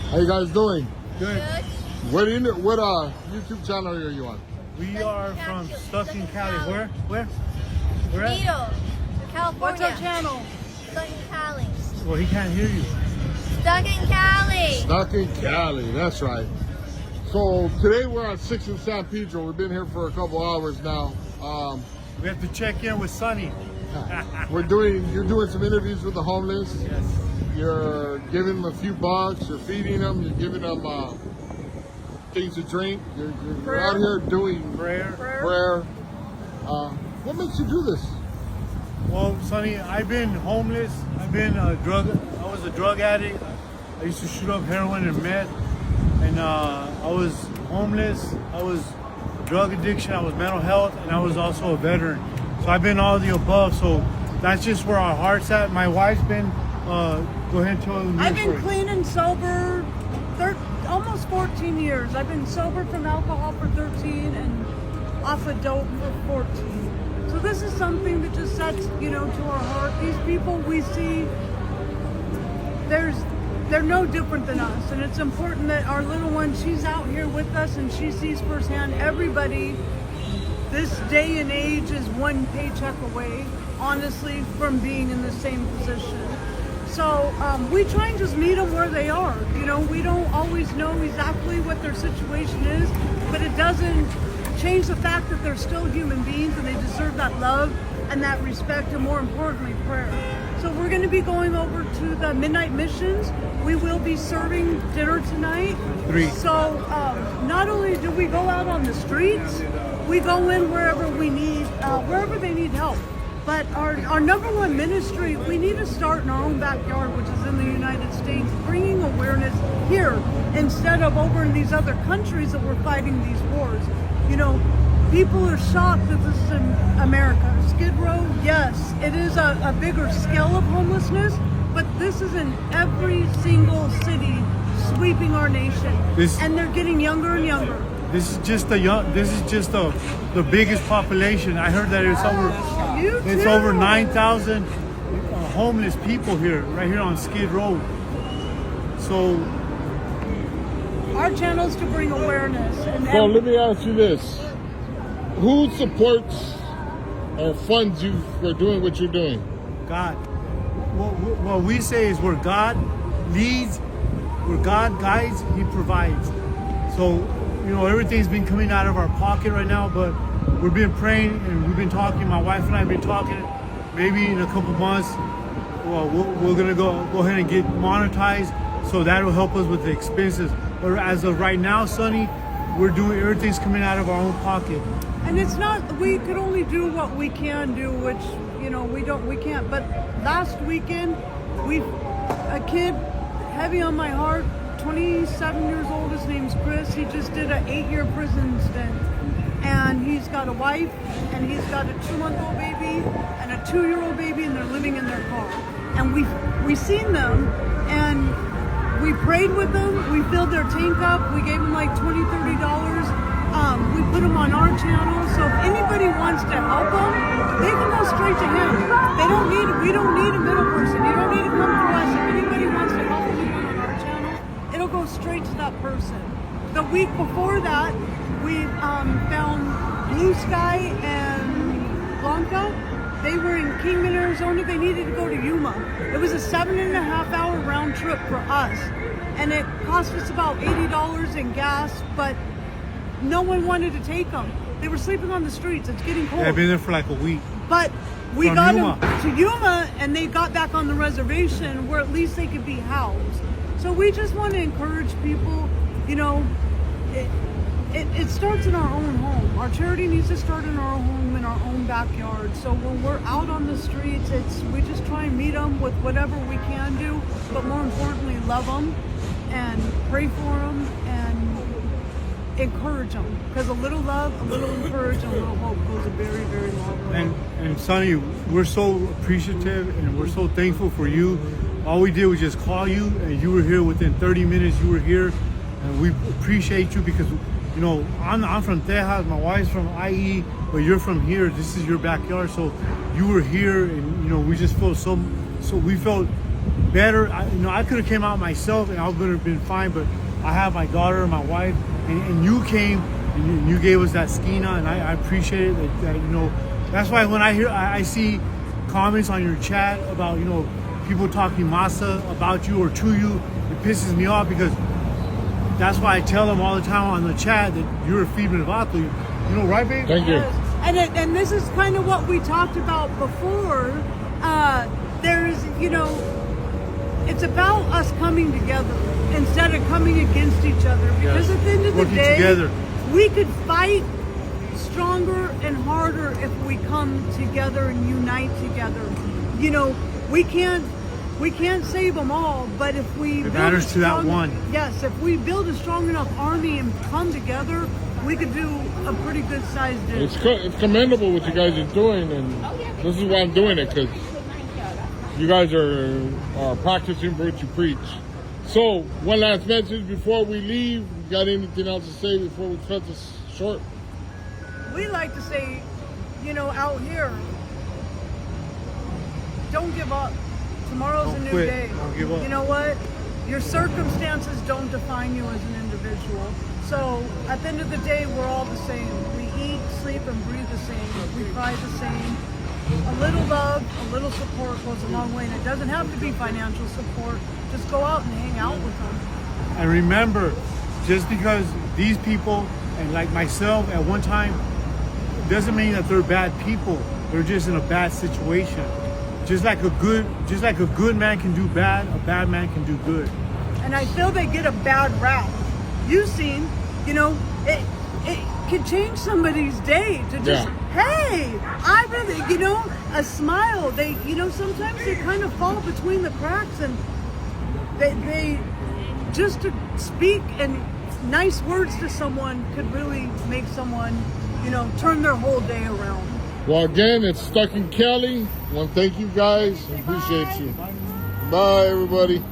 How you guys doing? Good. What YouTube channel are you on? We are from StuckInCali. Where? Needle, California. What's our channel? StuckInCali. Well, he can't hear you. StuckInCali. StuckInCali, that's right. So today we're at 6 in San Pedro. We've been here for a couple hours now. We have to check in with Sonny. You're doing some interviews with the homeless. Yes. You're giving them a few bucks. You're feeding them. You're giving them things to drink. You're out here doing prayer. What makes you do this? Well, Sonny, I've been homeless. I was a drug addict. I used to shoot up heroin and meth. And I was homeless. I was drug addiction. I was mental health, and I was also a veteran. So I've been all of the above. So that's just where our heart's at. My wife's been. Go ahead and tell them. I've been clean and sober almost 14 years. I've been sober from alcohol for 13 and off of dope for 14. So this is something that just sets, to our heart. These people we see, they're no different than us. And it's important that our little one, she's out here with us and she sees firsthand everybody. This day and age is one paycheck away, honestly, from being in the same position. So we try and just meet them where they are. We don't always know exactly what their situation is, but it doesn't change the fact that they're still human beings and they deserve that love and that respect, and more importantly, prayer. So we're going to be going over to the Midnight Missions. We will be serving dinner tonight. 3. So not only do we go out on the streets, we go in wherever we need, wherever they need help. But our number one ministry, we need to start in our own backyard, which is in the United States, bringing awareness here instead of over in these other countries that we're fighting these wars. People are shocked that this is in America. Skid Row, yes, it is a bigger scale of homelessness, but this is in every single city sweeping our nation. And they're getting younger and younger. This is just the biggest population. I heard that it's over 9,000 homeless people here, right here on Skid Row. So our channel is to bring awareness. So let me ask you this: who supports or funds you for doing what you're doing? God. What we say is where God leads, where God guides, He provides. So everything's been coming out of our pocket right now, but we've been praying and we've been talking. My wife and I have been talking. Maybe in a couple months, we're gonna go ahead and get monetized, so that'll help us with the expenses. But as of right now, Sonny, we're doing everything's coming out of our own pocket. And it's not, we could only do what we can do, which we can't. But last weekend, a kid heavy on my heart, 27 years old, his name's Chris. He just did an 8-year prison stint. And he's got a wife, and he's got a 2-month-old baby, and a 2-year-old baby, and they're living in their car. And we seen them, and we prayed with them. We filled their tank up. We gave them like $20, $30. We put them on our channel. So if anybody wants to help them, they can go straight to him. We don't need a middle person. You don't need to come to us. If anybody wants to help anyone on our channel, it'll go straight to that person. The week before that, we found Blue Sky and Blanca. They were in Kingman, Arizona. They needed to go to Yuma. It was a 7.5-hour round trip for us. And it cost us about $80 in gas, but no one wanted to take them. They were sleeping on the streets. It's getting cold. I've been there for like a week. But we got them to Yuma, and they got back on the reservation where at least they could be housed. So we just want to encourage people, it starts in our own home. Our charity needs to start in our home, in our own backyard. So when we're out on the streets, we just try and meet them with whatever we can do, but more importantly, love them and pray for them and encourage them. Because a little love, a little encouragement, a little hope goes a very, very long way. And Sonny, we're so appreciative and we're so thankful for you. All we did was just call you, and you were here within 30 minutes. You were here, and we appreciate you because I'm from Texas, my wife's from IE, but you're from here. This is your backyard, so you were here, and we just felt so we felt better. I could have came out myself and I would have been fine, but I have my daughter and my wife, and you came and you gave us that skina, and I appreciate it. That that's why when I see comments on your chat about people talking masa about you or to you, it pisses me off, because that's why I tell them all the time on the chat that you're a female athlete. Right, babe? Thank you. And this is kind of what we talked about before. There's, it's about us coming together instead of coming against each other. Because at the end of the Working day, together. we could fight stronger and harder if we come together and unite together. We can't save them all, but if we It matters to that one. Yes, if we build a strong enough army and come together, we could do a pretty good sized deal. It's commendable what you guys are doing, and this is why I'm doing it, because you guys are practicing what you preach. So, one last message before we leave. You got anything else to say before we cut this short? We like to say, out here, don't give up. Tomorrow's Don't a new quit. day. Don't give up. You know what? Your circumstances don't define you as an individual. So at the end of the day, we're all the same. We eat, sleep, and breathe the same. We cry the same. A little love, a little support goes a long way, and it doesn't have to be financial support. Just go out and hang out with them. And remember, just because these people, and like myself at one time, doesn't mean that they're bad people. They're just in a bad situation. Just like a good man can do bad, a bad man can do good. And I feel they get a bad rap. You've seen, it could change somebody's day to just, hey, I really, a smile. They, sometimes they kind of fall between the cracks, and they just to speak and nice words to someone could really make someone, turn their whole day around. Well, again, it's StuckInCali. I want to thank you guys. Appreciate you. Bye, everybody.